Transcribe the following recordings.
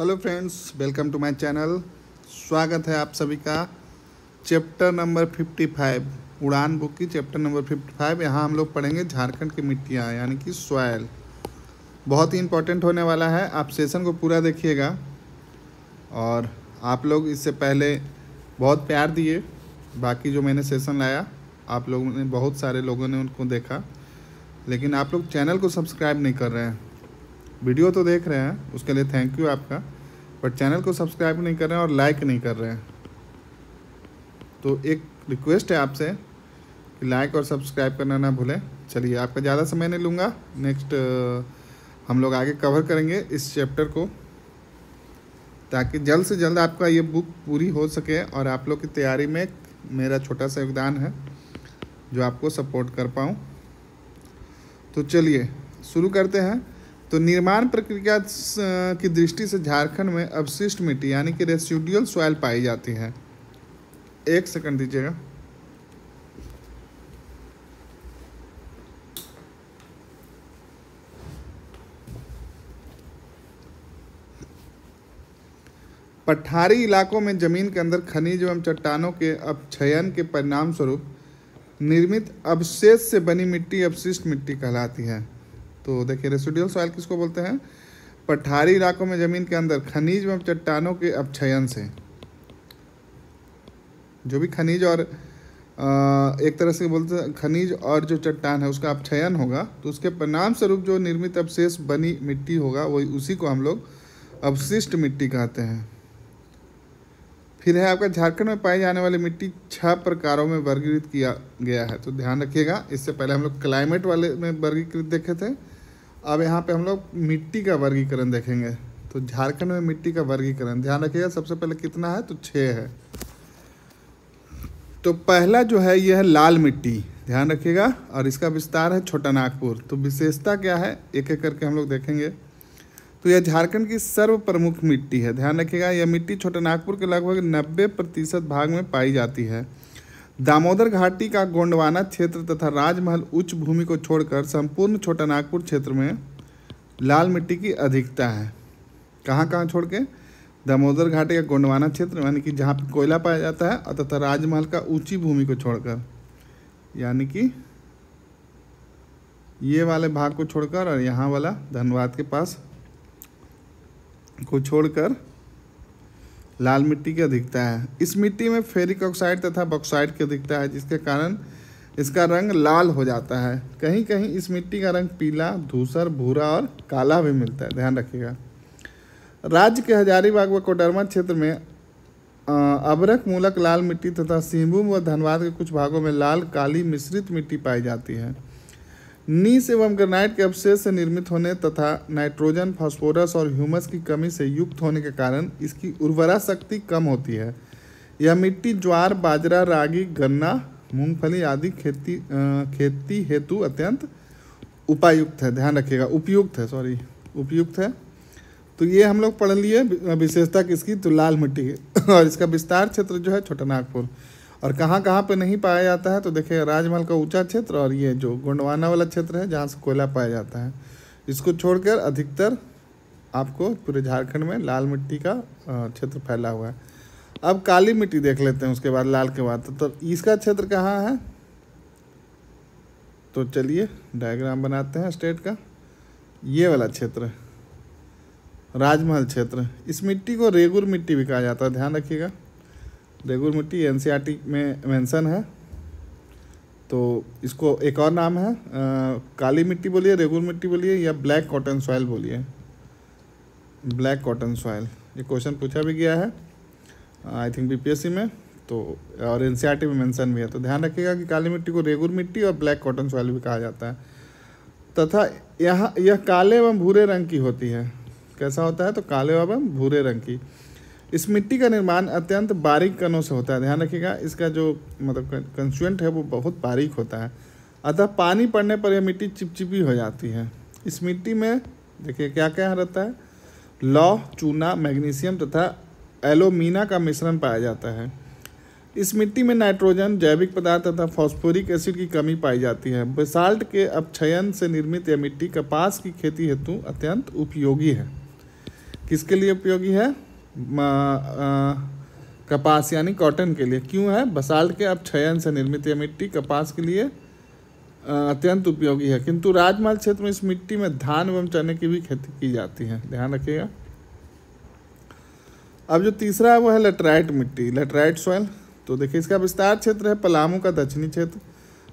Hello friends, welcome to my channel. स्वागत है आप सभी का चैप्टर नंबर 55 उड़ान बुक की चैप्टर नंबर 55। यहाँ हम लोग पढ़ेंगे झारखंड की मिट्टियाँ यानी कि सॉयल। बहुत ही इम्पोर्टेंट होने वाला है। आप सेशन को पूरा देखिएगा। और आप लोग इससे पहले बहुत प्यार दिए। बाकी जो मैंने सेशन लाया आप लोगों ने, बहुत सारे लोगों ने उनको देखा, लेकिन आप लोग चैनल को सब्सक्राइब नहीं कर रहे हैं। वीडियो तो देख रहे हैं, उसके लिए थैंक यू आपका, बट चैनल को सब्सक्राइब नहीं कर रहे हैं और लाइक नहीं कर रहे हैं। तो एक रिक्वेस्ट है आपसे कि लाइक और सब्सक्राइब करना ना भूलें। चलिए, आपका ज़्यादा समय नहीं लूँगा। नेक्स्ट हम लोग आगे कवर करेंगे इस चैप्टर को, ताकि जल्द से जल्द आपका ये बुक पूरी हो सके और आप लोग की तैयारी में मेरा छोटा सा योगदान है जो आपको सपोर्ट कर पाऊँ। तो चलिए शुरू करते हैं। तो निर्माण प्रक्रिया की दृष्टि से झारखंड में अवशिष्ट मिट्टी यानी कि रेसिडुअल सॉइल पाई जाती है। एक सेकंड दीजिएगा। पठारी इलाकों में जमीन के अंदर खनिज एवं चट्टानों के अपक्षयन के परिणाम स्वरूप निर्मित अवशेष से बनी मिट्टी अवशिष्ट मिट्टी कहलाती है। तो देखिए, रेसिडुअल सॉइल किसको बोलते हैं? पठारी इलाकों में जमीन के अंदर खनिज एवं चट्टानों के अपक्षयन से, जो भी खनिज और एक तरह से बोलते हैं खनिज और जो चट्टान है उसका अपक्षयन होगा, तो उसके परिणाम स्वरूप जो निर्मित अवशेष बनी मिट्टी होगा वही उसी को हम लोग अवशिष्ट मिट्टी कहते हैं। फिर है आपका झारखंड में पाई जाने वाली मिट्टी 6 प्रकारों में वर्गीकृत किया गया है। तो ध्यान रखिएगा, इससे पहले हम लोग क्लाइमेट वाले में वर्गीकृत देखे थे, अब यहाँ पे हम लोग मिट्टी का वर्गीकरण देखेंगे। तो झारखंड में मिट्टी का वर्गीकरण ध्यान रखिएगा। सबसे पहले कितना है? तो 6 है। तो पहला जो है यह है लाल मिट्टी, ध्यान रखिएगा, और इसका विस्तार है छोटा नागपुर। तो विशेषता क्या है एक एक करके हम लोग देखेंगे। तो यह झारखंड की सर्व प्रमुख मिट्टी है। ध्यान रखिएगा, यह मिट्टी छोटा नागपुर के लगभग 90% भाग में पाई जाती है। दामोदर घाटी का गोंडवाना क्षेत्र तथा राजमहल उच्च भूमि को छोड़कर संपूर्ण छोटा नागपुर क्षेत्र में लाल मिट्टी की अधिकता है। कहाँ कहाँ छोड़ के? दामोदर घाटी का गोंडवाना क्षेत्र यानी कि जहाँ पर कोयला पाया जाता है, और तथा राजमहल का ऊंची भूमि को छोड़कर, यानी कि ये वाले भाग को छोड़कर और यहाँ वाला धनबाद के पास को छोड़कर लाल मिट्टी की अधिकता है। इस मिट्टी में फेरिक ऑक्साइड तथा बॉक्साइड की अधिकता है, जिसके कारण इसका रंग लाल हो जाता है। कहीं कहीं इस मिट्टी का रंग पीला, धूसर, भूरा और काला भी मिलता है। ध्यान रखिएगा। राज्य के हजारीबाग व कोडरमा क्षेत्र में अभ्रक मूलक लाल मिट्टी तथा सिंहभूम व धनबाद के कुछ भागों में लाल काली मिश्रित मिट्टी पाई जाती है। नीस एवं ग्रेनाइट के अवशेष से निर्मित होने तथा नाइट्रोजन, फास्फोरस और ह्यूमस की कमी से युक्त होने के कारण इसकी उर्वरा शक्ति कम होती है। यह मिट्टी ज्वार, बाजरा, रागी, गन्ना, मूंगफली आदि खेती हेतु अत्यंत उपयुक्त है। ध्यान रखिएगा, उपयुक्त है। तो ये हम लोग पढ़ लिए विशेषता किसकी? तो लाल मिट्टी की। और इसका विस्तार क्षेत्र जो है छोटा नागपुर। और कहाँ कहाँ पे नहीं पाया जाता है? तो देखिए, राजमहल का ऊंचा क्षेत्र और ये जो गोंडवाना वाला क्षेत्र है जहाँ से कोयला पाया जाता है, इसको छोड़कर अधिकतर आपको पूरे झारखंड में लाल मिट्टी का क्षेत्र फैला हुआ है। अब काली मिट्टी देख लेते हैं उसके बाद, लाल के बाद। तो इसका क्षेत्र कहाँ है? तो चलिए डायग्राम बनाते हैं स्टेट का। ये वाला क्षेत्र राजमहल क्षेत्र। इस मिट्टी को रेगुर मिट्टी भी कहा जाता है। ध्यान रखिएगा, रेगुर मिट्टी एनसीईआरटी में मेंशन है। तो इसको एक और नाम है, काली मिट्टी बोलिए, रेगुर मिट्टी बोलिए, या ब्लैक कॉटन सॉइल बोलिए। ब्लैक कॉटन सॉइल ये क्वेश्चन पूछा भी गया है आई थिंक बीपीएससी में, तो और एनसीईआरटी में मेंशन भी है। तो ध्यान रखिएगा कि काली मिट्टी को रेगुर मिट्टी और ब्लैक कॉटन सॉइल भी कहा जाता है। तथा यह काले एवं भूरे रंग की होती है। कैसा होता है? तो काले एवं भूरे रंग की। इस मिट्टी का निर्माण अत्यंत बारीक कणों से होता है। ध्यान रखिएगा, इसका जो मतलब कंस्टिट्यूएंट है वो बहुत बारीक होता है, अतः पानी पड़ने पर यह मिट्टी चिपचिपी हो जाती है। इस मिट्टी में देखिए क्या क्या रहता है? लौह, चूना, मैग्नीशियम तथा एल्यूमिना का मिश्रण पाया जाता है। इस मिट्टी में नाइट्रोजन, जैविक पदार्थ तथा फॉस्फोरिक एसिड की कमी पाई जाती है। बेसाल्ट के अपक्षयन से निर्मित यह मिट्टी कपास की खेती हेतु अत्यंत उपयोगी है। किसके लिए उपयोगी है? कपास यानी कॉटन के लिए। क्यों है? बसाल्ट के अपक्षयन से निर्मित यह मिट्टी कपास के लिए अत्यंत उपयोगी है। किंतु राजमहल क्षेत्र में इस मिट्टी में धान एवं चने की भी खेती की जाती है, ध्यान रखिएगा। अब जो तीसरा है वो है लेटराइट मिट्टी, लेटराइट सॉइल। तो देखिए इसका विस्तार क्षेत्र है पलामू का दक्षिणी क्षेत्र,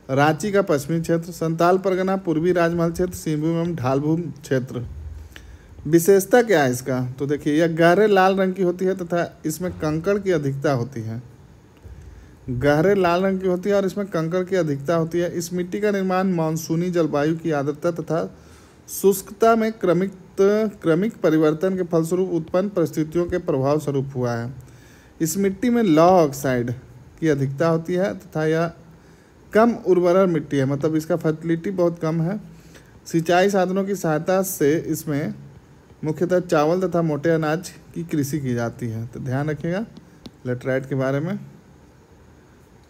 रांची का पश्चिमी क्षेत्र, संताल परगना, पूर्वी राजमहल क्षेत्र, सिंहभूम एवं ढालभूम क्षेत्र। विशेषता क्या है इसका? तो देखिए यह गहरे लाल रंग की होती है तथा इसमें कंकड़ की अधिकता होती है। गहरे लाल रंग की होती है और इसमें कंकड़ की अधिकता होती है। इस मिट्टी का निर्माण मानसूनी जलवायु की आर्द्रता तथा शुष्कता में क्रमिक परिवर्तन के फलस्वरूप उत्पन्न परिस्थितियों के प्रभाव स्वरूप हुआ है। इस मिट्टी में लौह ऑक्साइड की अधिकता होती है तथा यह कम उर्वरा मिट्टी है, मतलब इसका फर्टिलिटी बहुत कम है। सिंचाई साधनों की सहायता से इसमें मुख्यतः चावल तथा मोटे अनाज की कृषि की जाती है। तो ध्यान रखिएगा लेटराइट के बारे में।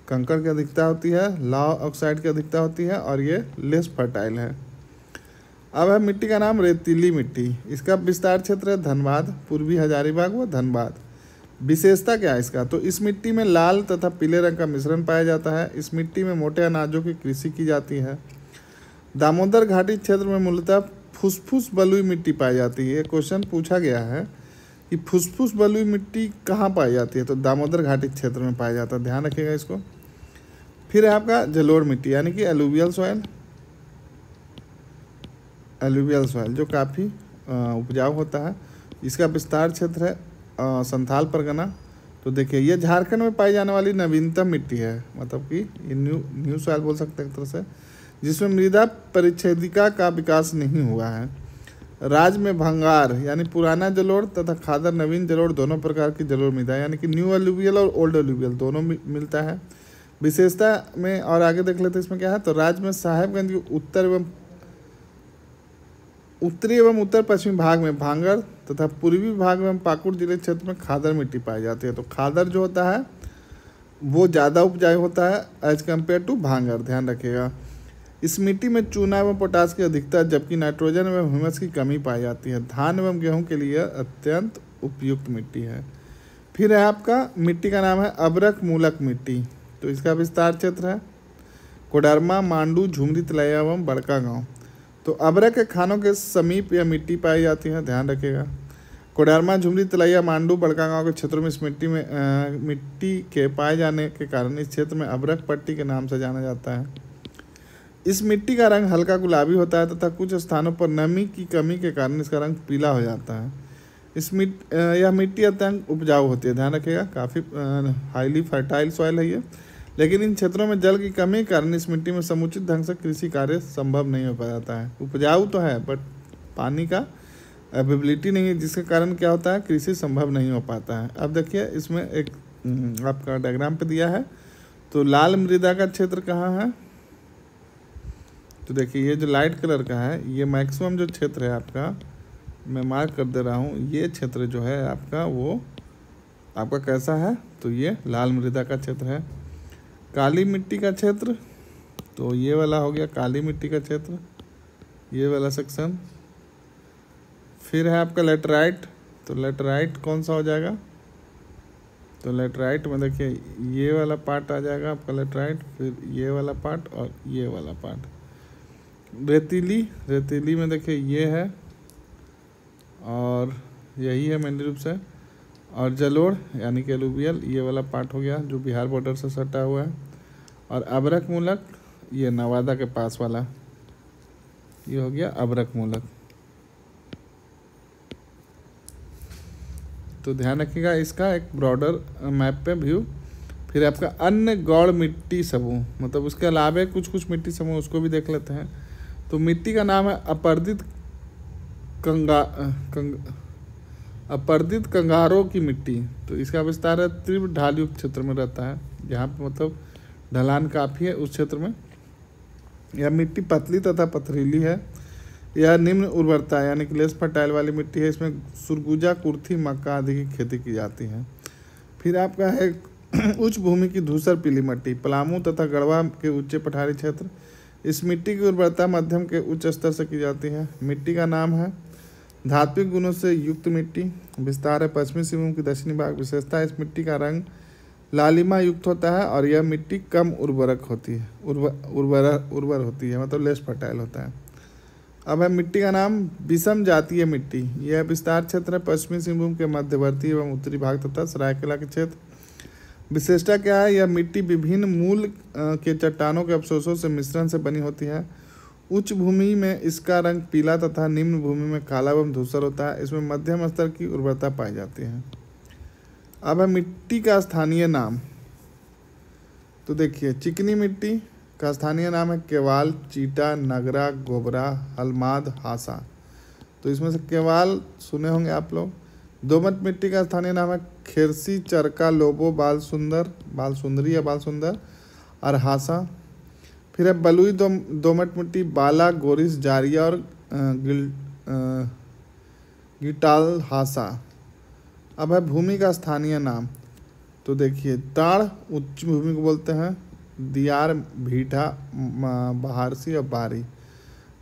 कंकड़ की अधिकता होती है, लौह ऑक्साइड की अधिकता होती है और ये लेस फर्टाइल है। अब है मिट्टी का नाम रेतीली मिट्टी। इसका विस्तार क्षेत्र है धनबाद, पूर्वी हजारीबाग व धनबाद। विशेषता क्या है इसका? तो इस मिट्टी में लाल तथा पीले रंग का मिश्रण पाया जाता है। इस मिट्टी में मोटे अनाजों की कृषि की जाती है। दामोदर घाटी क्षेत्र में मूलतः फुसफुस बलुई मिट्टी पाई जाती है। ये क्वेश्चन पूछा गया है कि फुसफुस बलुई मिट्टी कहाँ पाई जाती है? तो दामोदर घाटी क्षेत्र में पाया जाता है, ध्यान रखिएगा इसको। फिर है आपका जलोढ़ मिट्टी यानी कि एलुवियल सॉइल। एलुवियल सॉइल जो काफ़ी उपजाऊ होता है। इसका विस्तार क्षेत्र है संथाल परगना। तो देखिए ये झारखंड में पाई जाने वाली नवीनतम मिट्टी है, मतलब कि ये न्यू सॉइल बोल सकते हैं एक तरह से, जिसमें मृदा परिच्छेदिका का विकास नहीं हुआ है। राज्य में भंगार यानी पुराना जलोढ़ तथा खादर नवीन जलोढ़ दोनों प्रकार की जलोढ़ मृदा यानी कि न्यू एलुवियल और ओल्ड एलुवियल दोनों मिलता है। विशेषता में और आगे देख लेते हैं इसमें क्या है। तो राज्य में साहेबगंज के उत्तरी एवं उत्तर पश्चिमी भाग में भांगड़ तथा पूर्वी भाग में पाकुड़ जिले क्षेत्र में खादर मिट्टी पाई जाती है। तो खादर जो होता है वो ज़्यादा उपजाऊ होता है एज कम्पेयर टू भांगड़, ध्यान रखिएगा। इस मिट्टी में चूना एवं पोटास की अधिकता जबकि नाइट्रोजन एवं ह्यूमस की कमी पाई जाती है। धान एवं गेहूं के लिए अत्यंत उपयुक्त मिट्टी है। फिर है आपका मिट्टी का नाम है अबरक मूलक मिट्टी। तो इसका विस्तार क्षेत्र है कोडरमा, मांडू, झुमरी, तलैया एवं बड़का गांव। तो अबरक के खानों के समीप यह मिट्टी पाई जाती है, ध्यान रखिएगा। कोडरमा, झुमरी, तलैया, मांडू, बड़का गांव के क्षेत्रों में इस मिट्टी के पाए जाने के कारण इस क्षेत्र में अबरक पट्टी के नाम से जाना जाता है। इस मिट्टी का रंग हल्का गुलाबी होता है तथा कुछ स्थानों पर नमी की कमी के कारण इसका रंग पीला हो जाता है। यह मिट्टी अत्यंत उपजाऊ होती है, ध्यान रखिएगा। काफ़ी हाईली फर्टाइल सॉइल है ये, लेकिन इन क्षेत्रों में जल की कमी के कारण इस मिट्टी में समुचित ढंग से कृषि कार्य संभव नहीं हो पाता है। उपजाऊ तो है बट पानी का अवेलेबिलिटी नहीं है, जिसके कारण क्या होता है कृषि संभव नहीं हो पाता है। अब देखिए इसमें एक आपका डायग्राम पे दिया है। तो लाल मृदा का क्षेत्र कहाँ है? तो देखिए ये जो लाइट कलर का है ये मैक्सिमम जो क्षेत्र है आपका, मैं मार्क कर दे रहा हूँ, ये क्षेत्र जो है आपका वो आपका कैसा है? तो ये लाल मृदा का क्षेत्र है। काली मिट्टी का क्षेत्र, तो ये वाला हो गया काली मिट्टी का क्षेत्र, ये वाला सेक्शन। फिर है आपका लेटराइट। तो लेटराइट कौन सा हो जाएगा? तो लेटराइट में देखिए ये वाला पार्ट आ जाएगा आपका लेटराइट, फिर ये वाला पार्ट और ये वाला पार्ट। रेतीली में देखिए ये है और यही है मेन रूप से। और जलोढ़ यानी कि एलुवियल ये वाला पार्ट हो गया जो बिहार बॉर्डर से सटा हुआ है। और अबरक मूलक ये नवादा के पास वाला, ये हो गया अबरक मूलक। तो ध्यान रखिएगा इसका एक ब्रॉडर मैप पे व्यू। फिर आपका अन्य गौड़ मिट्टी समूह, मतलब उसके अलावा कुछ मिट्टी समूह उसको भी देख लेते हैं। तो मिट्टी का नाम है अपर्दित कंगारों की मिट्टी। तो इसका विस्तार है तीव्र ढाल युक्त क्षेत्र में रहता है, जहाँ पे मतलब ढलान काफ़ी है उस क्षेत्र में। यह मिट्टी पतली तथा पथरीली है। यह निम्न उर्वरता यानी कि लेस फर्टाइल वाली मिट्टी है। इसमें सुरगुजा, कुर्थी, मक्का आदि की खेती की जाती है। फिर आपका है उच्च भूमि की धूसर पीली मिट्टी, पलामू तथा गढ़वा के उच्च पठारी क्षेत्र। इस मिट्टी की उर्वरता मध्यम के उच्च स्तर से की जाती है। मिट्टी का नाम है धात्विक गुणों से युक्त मिट्टी। विस्तार है पश्चिमी सिंहभूम की दक्षिणी भाग। विशेषता इस मिट्टी का रंग लालिमा युक्त होता है और यह मिट्टी कम उर्वरक होती है, उर्वर होती है, मतलब लेस फर्टाइल होता है। अब है मिट्टी का नाम विषम जातीय मिट्टी। यह विस्तार क्षेत्र है पश्चिमी सिंहभूम के मध्यवर्ती एवं उत्तरी भाग तथा सरायकेला के क्षेत्र। विशेषता क्या है, यह मिट्टी विभिन्न मूल के चट्टानों के अवशेषों से मिश्रण से बनी होती है। उच्च भूमि में इसका रंग पीला तथा निम्न भूमि में काला एवं धूसर होता है। इसमें मध्यम स्तर की उर्वरता पाई जाती है। अब है मिट्टी का स्थानीय नाम। तो देखिए, चिकनी मिट्टी का स्थानीय नाम है केवाल, चीटा, नगरा, गोबरा, हलमाद, हासा। तो इसमें से केवाल सुने होंगे आप लोग। दोमट मिट्टी का स्थानीय नाम है खेरसी, चरका, लोबो, बाल सुंदरी या बाल सुंदर और हासा। फिर है बलुई दोमट मिट्टी, बाला, गोरिस, जारिया और गिटाल, हासा। अब है भूमि का स्थानीय नाम। तो देखिए, ताड़ उच्च भूमि को बोलते हैं, दियार, भीठा, बहारसी और बारी।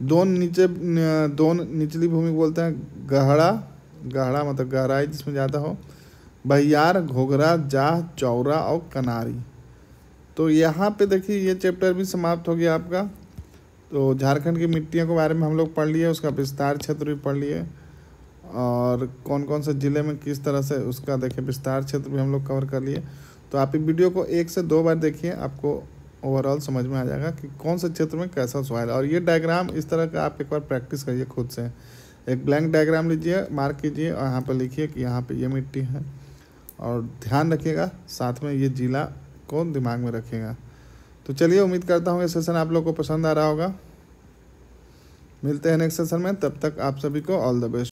दोन निचली भूमि को बोलते हैं गहरा मतलब गहराई जिसमें ज़्यादा हो, बहियार, घोघरा, जाह, चौरा और कनारी। तो यहाँ पे देखिए, ये चैप्टर भी समाप्त हो गया आपका। तो झारखंड की मिट्टियों के बारे में हम लोग पढ़ लिए, उसका विस्तार क्षेत्र भी पढ़ लिए और कौन कौन से ज़िले में किस तरह से उसका देखिए विस्तार क्षेत्र भी हम लोग कवर कर लिए। तो आप इस वीडियो को 1 से 2 बार देखिए, आपको ओवरऑल समझ में आ जाएगा कि कौन से क्षेत्र में कैसा सॉइल है। और ये डायग्राम इस तरह का आप एक बार प्रैक्टिस करिए खुद से। एक ब्लैंक डायग्राम लीजिए, मार्क कीजिए और यहाँ पर लिखिए कि यहाँ पे ये मिट्टी है और ध्यान रखिएगा, साथ में ये जिला को दिमाग में रखिएगा। तो चलिए, उम्मीद करता हूँ ये सेशन आप लोग को पसंद आ रहा होगा। मिलते हैं नेक्स्ट सेशन में, तब तक आप सभी को ऑल द बेस्ट।